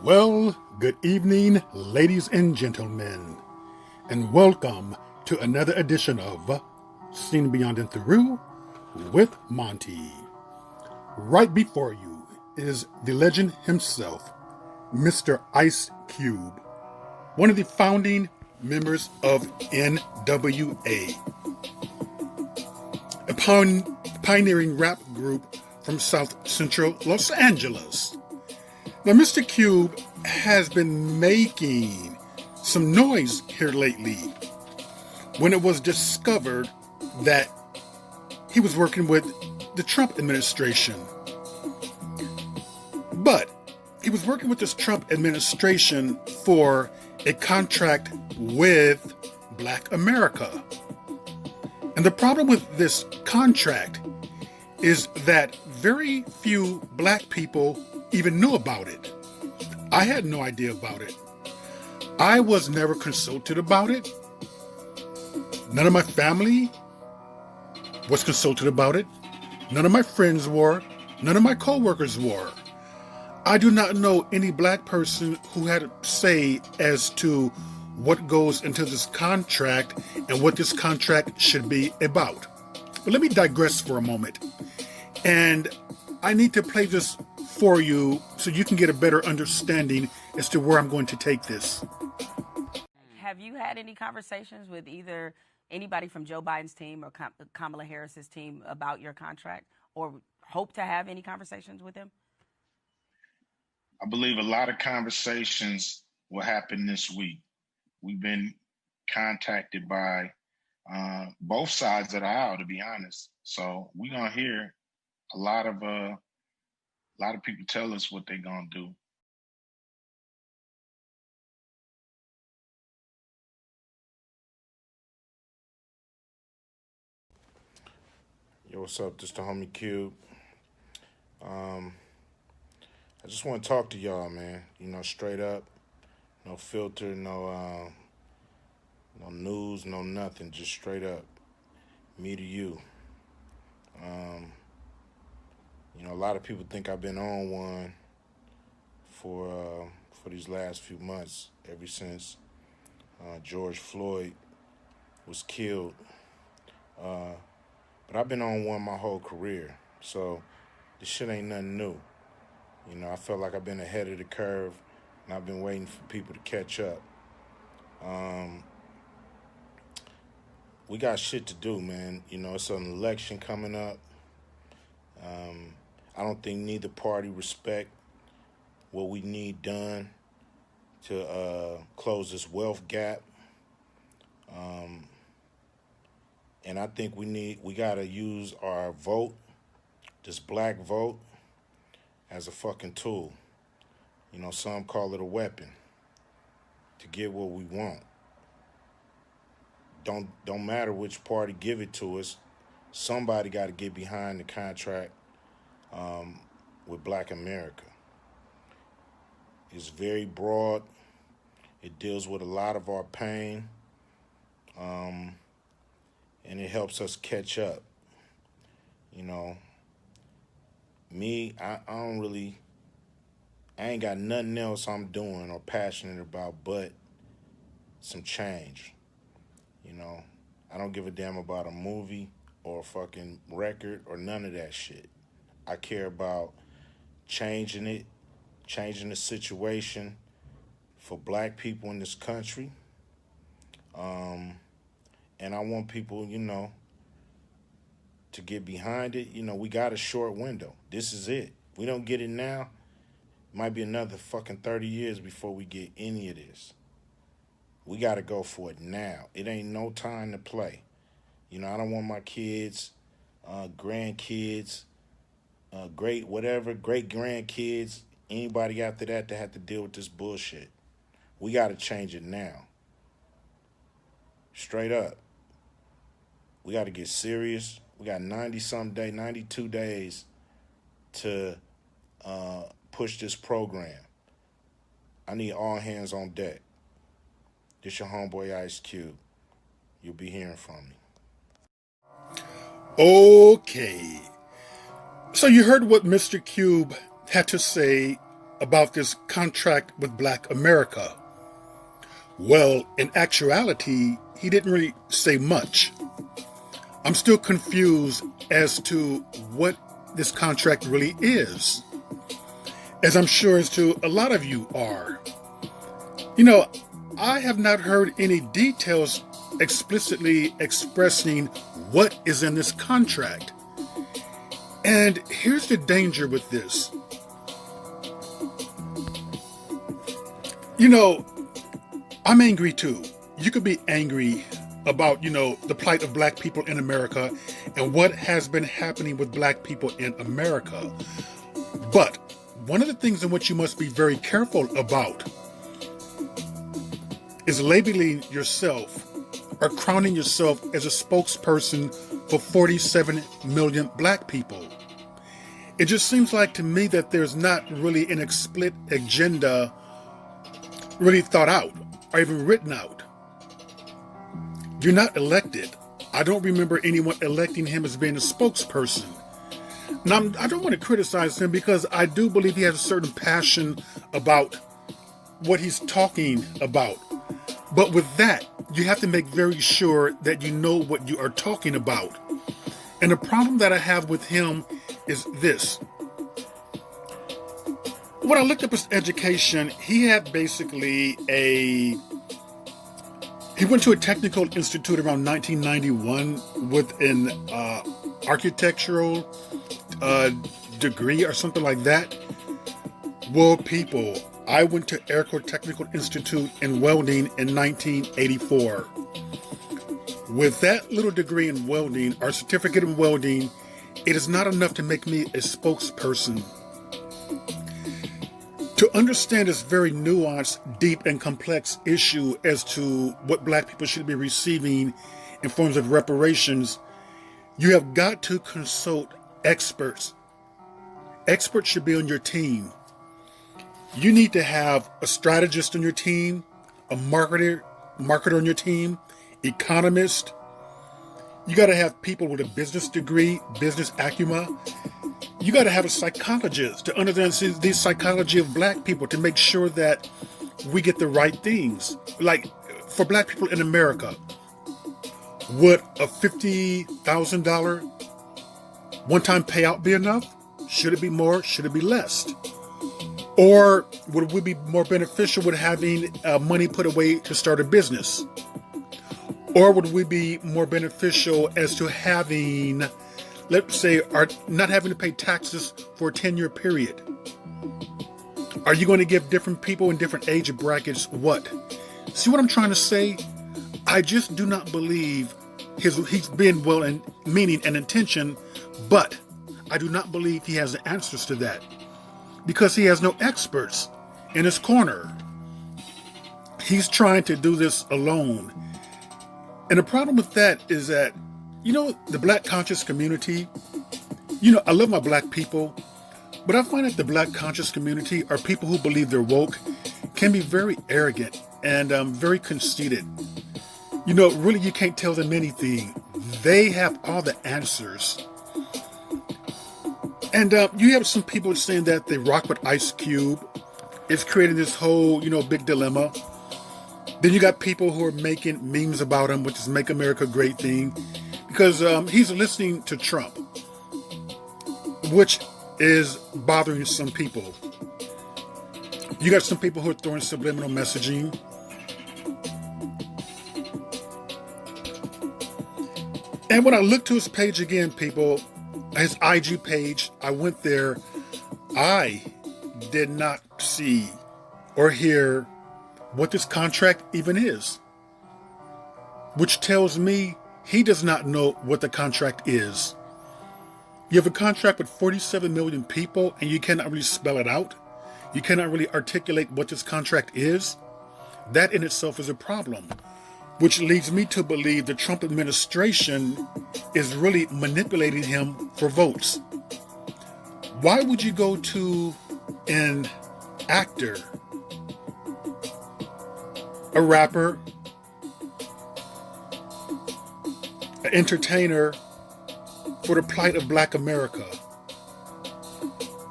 Well, good evening, ladies and gentlemen, and welcome to another edition of Seen Beyond and Through with Monty. Right before you is the legend himself, Mr. Ice Cube, one of the founding members of NWA, a pioneering rap group from South Central Los Angeles. Now, Mr. Cube has been making some noise here lately when it was discovered that he was working with the Trump administration. But he was working with this Trump administration for a contract with Black America. And the problem with this contract is that very few Black people even know about it. I had no idea about it. I was never consulted about it. None of my family was consulted about it. None of my friends were. None of my co-workers were. I do not know any Black person who had a say as to what goes into this contract and what this contract should be about. But let me digress for a moment. And I need to play this for you so you can get a better understanding as to where I'm going to take this. Have you had any conversations with either anybody from Joe Biden's team or Kamala Harris's team about your contract, or hope to have any conversations with them? I believe a lot of conversations will happen this week. We've been contacted by both sides of the aisle, to be honest. So we're gonna hear a lot of people tell us what they're gonna do. Yo, what's up? This the homie Cube. I just want to talk to y'all, man. You know, straight up, no filter, no news, no nothing. Just straight up, me to you. You know, a lot of people think I've been on one for these last few months, ever since George Floyd was killed. But I've been on one my whole career, so this shit ain't nothing new. You know, I felt like I've been ahead of the curve, and I've been waiting for people to catch up. We got shit to do, man. You know, it's an election coming up. I don't think neither party respect what we need done to close this wealth gap. And I think we gotta use our vote, this black vote, as a fucking tool. You know, some call it a weapon to get what we want. Don't matter which party give it to us. Somebody got to get behind the contract with Black America. It's very broad. It deals with a lot of our pain. And it helps us catch up. You know, me, I ain't got nothing else I'm doing or passionate about but some change. You know, I don't give a damn about a movie or a fucking record or none of that shit. I care about changing it, changing the situation for Black people in this country. And I want people, you know, to get behind it. You know, we got a short window. This is it. We don't get it now, it might be another fucking 30 years before we get any of this. We got to go for it now. It ain't no time to play. You know, I don't want my kids, grandkids, great grandkids, anybody after that to have to deal with this bullshit. We got to change it now. Straight up. We got to get serious. We got 92 days to push this program. I need all hands on deck. This your homeboy Ice Cube. You'll be hearing from me. Okay. So you heard what Mr. Cube had to say about this contract with Black America. Well, in actuality, he didn't really say much. I'm still confused as to what this contract really is, as I'm sure as to a lot of you are. I have not heard any details explicitly expressing what is in this contract. And here's the danger with this. I'm angry too. You could be angry about, the plight of Black people in America and what has been happening with Black people in America. But one of the things in which you must be very careful about is labeling yourself or crowning yourself as a spokesperson for 47 million Black people. It just seems like to me that there's not really an explicit agenda really thought out or even written out. You're not elected. I don't remember anyone electing him as being a spokesperson. Now, I don't want to criticize him because I do believe he has a certain passion about what he's talking about. But with that, you have to make very sure that you know what you are talking about. And the problem that I have with him is this. When I looked up his education, he had basically he went to a technical institute around 1991 with an architectural degree or something like that. Well, people, I went to Airport Technical Institute in welding in 1984. With that little degree in welding, or certificate in welding, it is not enough to make me a spokesperson. To understand this very nuanced, deep, and complex issue as to what Black people should be receiving in forms of reparations, you have got to consult experts. Experts should be on your team. You need to have a strategist on your team, a marketer on your team, economist. You got to have people with a business degree, business acumen. You got to have a psychologist to understand the psychology of Black people to make sure that we get the right things. Like for Black people in America, would a $50,000 one-time payout be enough? Should it be more? Should it be less? Or would we be more beneficial with having money put away to start a business? Or would we be more beneficial as to having, let's say, not having to pay taxes for a 10-year period? Are you going to give different people in different age brackets what? See what I'm trying to say? I just do not believe he's been well in meaning and intention, but I do not believe he has the answers to that because he has no experts in his corner. He's trying to do this alone. And the problem with that is that, the Black conscious community, I love my Black people, but I find that the Black conscious community are people who believe they're woke, can be very arrogant and very conceited. Really you can't tell them anything. They have all the answers. And you have some people saying that they rock with Ice Cube. It's creating this whole, big dilemma. Then you got people who are making memes about him, which is Make America Great thing, because he's listening to Trump, which is bothering some people. You got some people who are throwing subliminal messaging. And when I look to his page again, people, his IG page, I went there, I did not see or hear what this contract even is, which tells me he does not know what the contract is. You have a contract with 47 million people and you cannot really spell it out. You cannot really articulate what this contract is. That in itself is a problem, which leads me to believe the Trump administration is really manipulating him for votes. Why would you go to an actor, a rapper, an entertainer for the plight of Black America?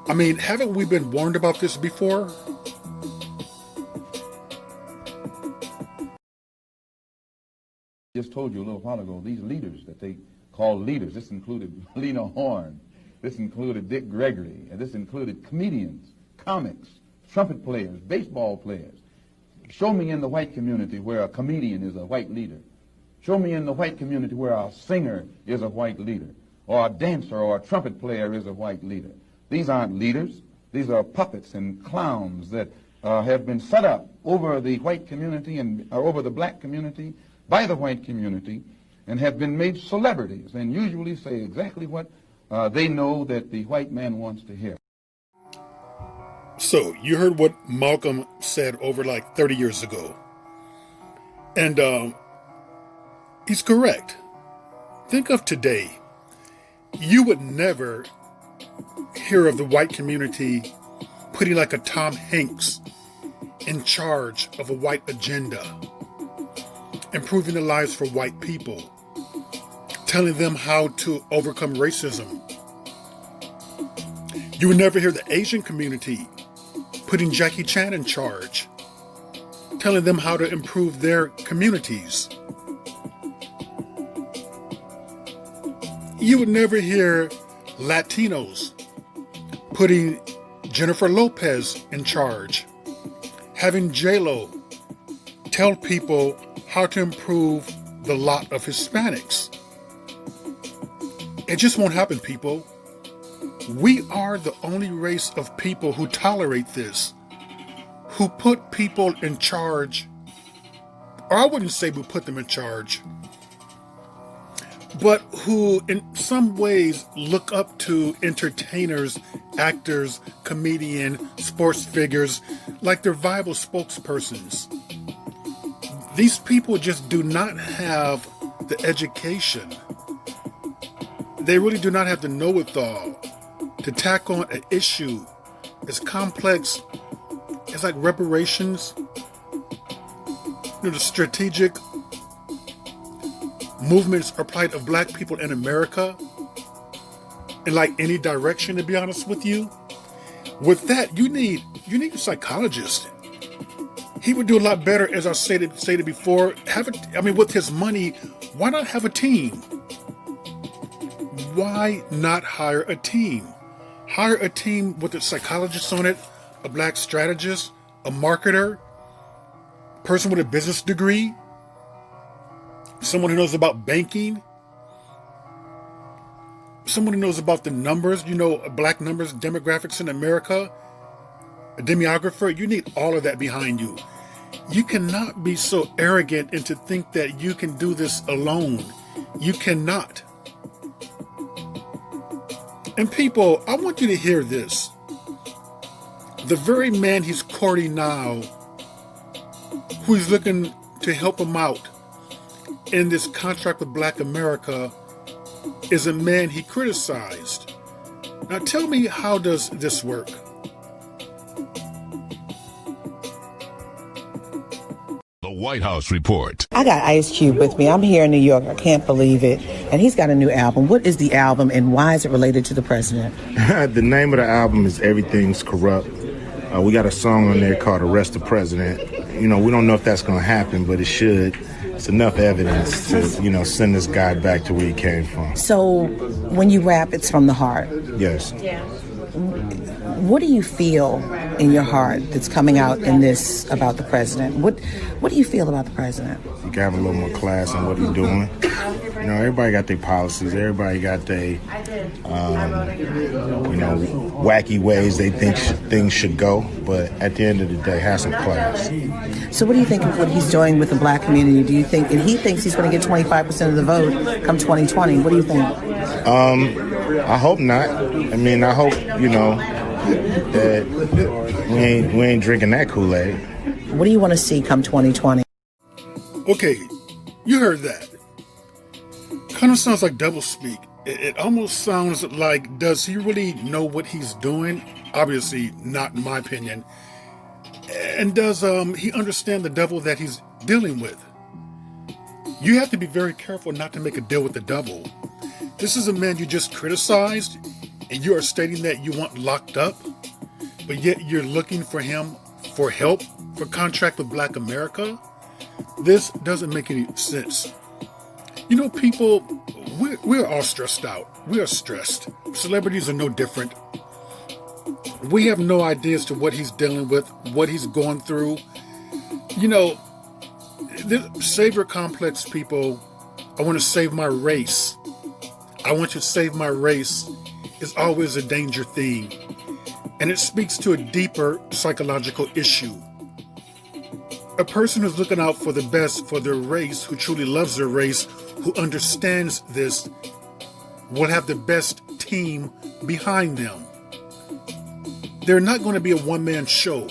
I mean, haven't we been warned about this before? Just told you a little while ago, these leaders that they call leaders, this included Lena Horne, this included Dick Gregory, and this included comedians, comics, trumpet players, baseball players. Show me in the white community where a comedian is a white leader. Show me in the white community where a singer is a white leader, or a dancer or a trumpet player is a white leader. These aren't leaders. These are puppets and clowns that have been set up over the white community and over the black community by the white community and have been made celebrities and usually say exactly what they know that the white man wants to hear. So, you heard what Malcolm said over like 30 years ago. And he's correct. Think of today. You would never hear of the white community putting like a Tom Hanks in charge of a white agenda, improving the lives for white people, telling them how to overcome racism. You would never hear the Asian community putting Jackie Chan in charge, telling them how to improve their communities. You would never hear Latinos putting Jennifer Lopez in charge, having J-Lo tell people how to improve the lot of Hispanics. It just won't happen, people. We are the only race of people who tolerate this, who put people in charge, or I wouldn't say we put them in charge, but who in some ways look up to entertainers, actors, comedians, sports figures, like they're viable spokespersons. These people just do not have the education. They really do not have the know-it-all to tackle an issue as complex as like reparations, the strategic movements or plight of black people in America, in like any direction, to be honest with you. With that, you need a psychologist. He would do a lot better, as I stated before. With his money, why not have a team? Why not hire a team? Hire a team with a psychologist on it, a black strategist, a marketer, person with a business degree, someone who knows about banking, someone who knows about the numbers, black numbers, demographics in America, a demographer. You need all of that behind you. You cannot be so arrogant and to think that you can do this alone. You cannot. And people, I want you to hear this. The very man he's courting now, who's looking to help him out in this contract with Black America, is a man he criticized. Now tell me, how does this work? The White House Report. I got Ice Cube with me. I'm here in New York. I can't believe it. And he's got a new album. What is the album and why is it related to the president? The name of the album is Everything's Corrupt. We got a song on there called Arrest the President. We don't know if that's going to happen, but it should. It's enough evidence to, send this guy back to where he came from. So when you rap, it's from the heart? Yes. Yeah. What do you feel in your heart that's coming out in this about the president? What do you feel about the president? You can have a little more class on what he's doing. Everybody got their policies. Everybody got their, wacky ways they think things should go. But at the end of the day, have some class. So what do you think of what he's doing with the black community? Do you think, and he thinks he's going to get 25% of the vote come 2020. What do you think? I hope not. I hope, that we ain't drinking that Kool-Aid. What do you want to see come 2020? Okay, you heard that. Kind of sounds like doublespeak. It almost sounds like, does he really know what he's doing? Obviously not, in my opinion. And does he understand the devil that he's dealing with? You have to be very careful not to make a deal with the devil. This is a man you just criticized, and you are stating that you want locked up, but yet you're looking for him for help for contract with Black America? This doesn't make any sense. You know, people, we're all stressed out. We are stressed. Celebrities are no different. We have no idea as to what he's dealing with, what he's going through. You know, the savior complex people, I want to save my race. I want to save my race is always a danger theme. And it speaks to a deeper psychological issue. A person who's looking out for the best for their race, who truly loves their race, who understands this, will have the best team behind them. They're not going to be a one-man show.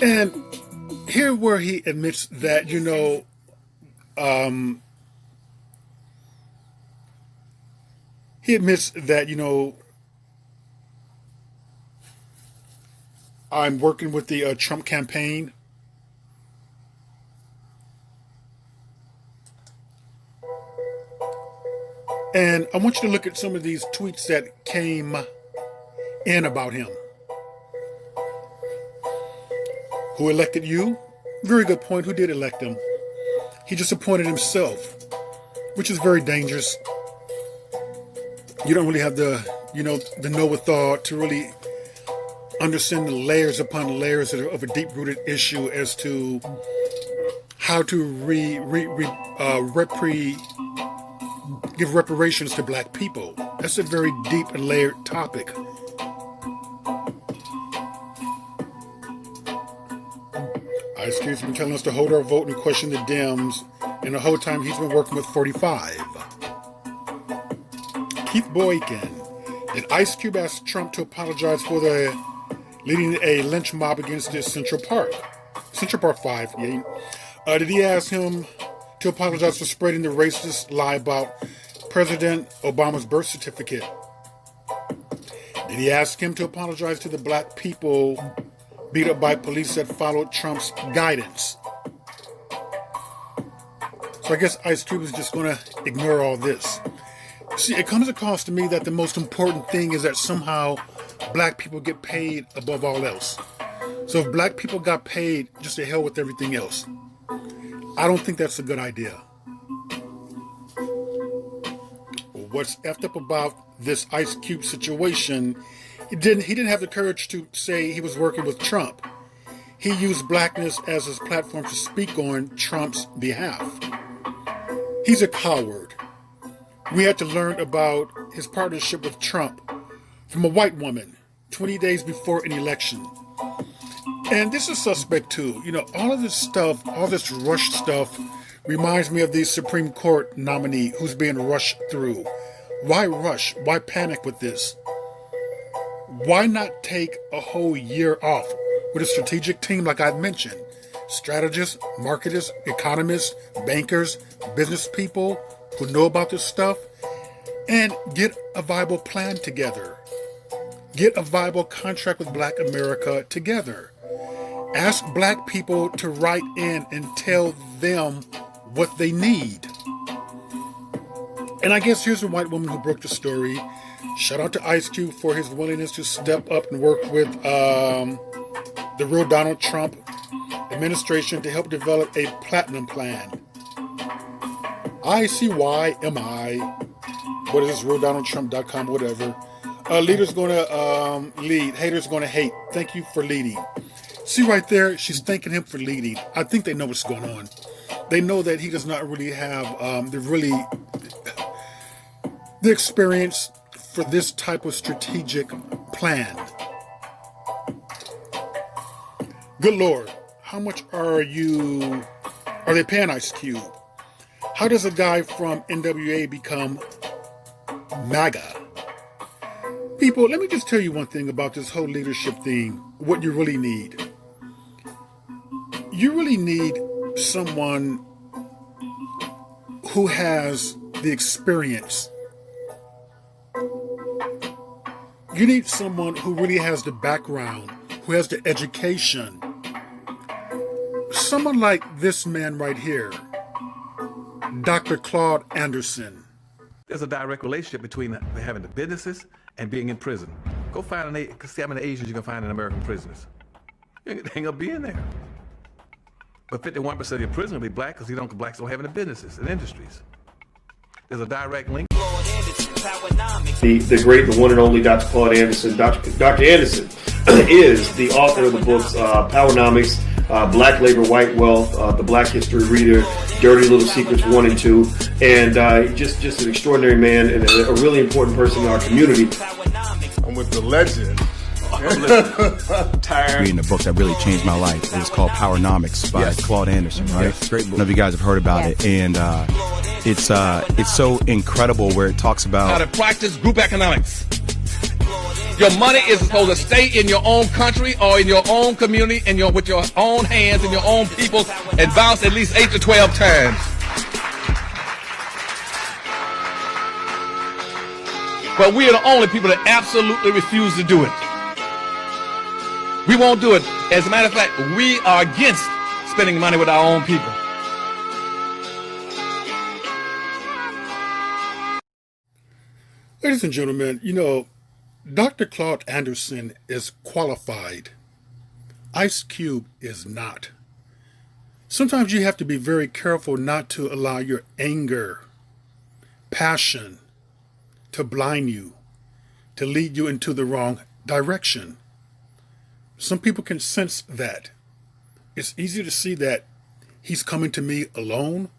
And here where he admits that, he admits that, I'm working with the Trump campaign. And I want you to look at some of these tweets that came in about him. Who elected you? Very good point. Who did elect him? He just appointed himself, which is very dangerous. You don't really have the know-withal to really understand the layers upon layers of a deep-rooted issue as to how to give reparations to Black people. That's a very deep and layered topic. Ice Cube's been telling us to hold our vote and question the Dems, and the whole time he's been working with 45. Keith Boykin. Did Ice Cube ask Trump to apologize for leading a lynch mob against the Central Park 5? Yeah. Did he ask him to apologize for spreading the racist lie about President Obama's birth certificate? Did he ask him to apologize to the Black people beat up by police that followed Trump's guidance? So I guess Ice Cube is just going to ignore all this. See, it comes across to me that the most important thing is that somehow Black people get paid above all else. So if Black people got paid, just to hell with everything else. I don't think that's a good idea. What's effed up about this Ice Cube situation, he didn't have the courage to say he was working with Trump. He used blackness as his platform to speak on Trump's behalf. He's a coward. We had to learn about his partnership with Trump from a white woman 20 days before an election. And this is suspect too. All of this stuff, all this rushed stuff reminds me of the Supreme Court nominee who's being rushed through. Why rush? Why panic with this? Why not take a whole year off with a strategic team like I've mentioned? Strategists, marketers, economists, bankers, business people who know about this stuff, and get a viable plan together. Get a viable contract with Black America together. Ask Black people to write in and tell them what they need. And I guess here's a white woman who broke the story. Shout out to Ice Cube for his willingness to step up and work with the real Donald Trump administration to help develop a platinum plan. ICYMI. What is this? RealDonaldTrump.com, whatever. Leader's going to lead. Haters going to hate. Thank you for leading. See right there? She's thanking him for leading. I think they know what's going on. They know that he does not really have the experience for this type of strategic plan. Good Lord. How much are they paying Ice Cube? How does a guy from NWA become MAGA? People, let me just tell you one thing about this whole leadership thing. What you really need. You really need someone who has the experience. You need someone who really has the background, who has the education. Someone like this man right here, Dr. Claude Anderson. There's a direct relationship between having the businesses and being in prison. Go find see how many Asians you can find in American prisoners. You ain't gonna be in there. But 51% of your prisoners will be black because blacks don't have any businesses and industries. There's a direct link. The great, the one and only Dr. Claude Anderson. Dr. Anderson is the author of the books Powernomics, Black Labor, White Wealth, The Black History Reader, Dirty Little Secrets 1 and 2, and just an extraordinary man and a really important person in our community. I'm with the legend. I'm tired. Reading a book that really changed my life. It was called Powernomics by Claude Anderson, right? Yes, great book. None of you guys have heard about it, and it's so incredible where it talks about how to practice group economics. Your money is supposed to stay in your own country or in your own community and with your own hands and your own people and bounce at least 8 to 12 times. But we are the only people that absolutely refuse to do it. We won't do it. As a matter of fact, we are against spending money with our own people. Ladies and gentlemen, you know, Dr. Claude Anderson is qualified. Ice Cube is not. Sometimes you have to be very careful not to allow your anger, passion, to blind you, to lead you into the wrong direction. Some people can sense that. It's easy to see that he's coming to me alone.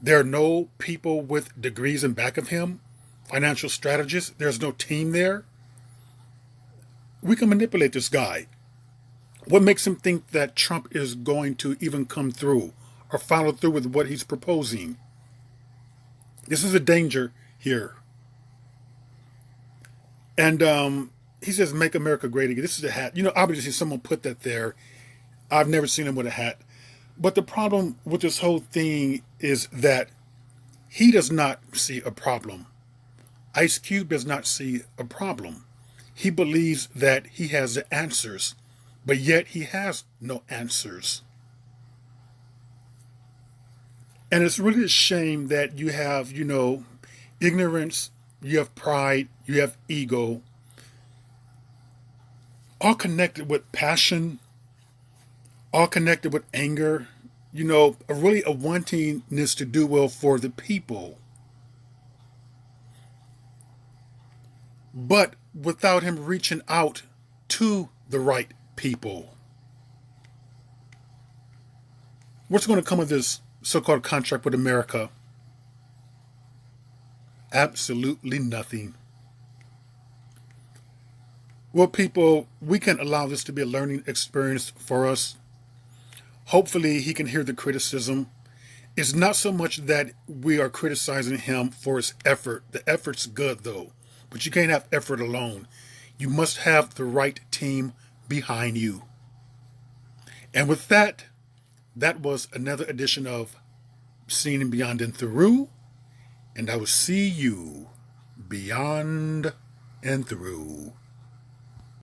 There are no people with degrees in back of him, financial strategists. There's no team there. We can manipulate this guy. What makes him think that Trump is going to even come through or follow through with what he's proposing? This is a danger here. And he says, "Make America Great Again." This is a hat. You know, obviously someone put that there. I've never seen him with a hat. But the problem with this whole thing is that he does not see a problem. Ice Cube does not see a problem. He believes that he has the answers, but yet he has no answers. And it's really a shame that you have, you know, ignorance, you have pride, you have ego, all connected with passion, all connected with anger, you know, really a wantingness to do well for the people. But without him reaching out to the right people. What's going to come of this so-called contract with America? Absolutely nothing. Well, people, we can allow this to be a learning experience for us. Hopefully he can hear the criticism. It's not so much that we are criticizing him for his effort. The effort's good, though. But you can't have effort alone. You must have the right team behind you. And with that, that was another edition of Seen and Beyond and Through. And I will see you beyond and through.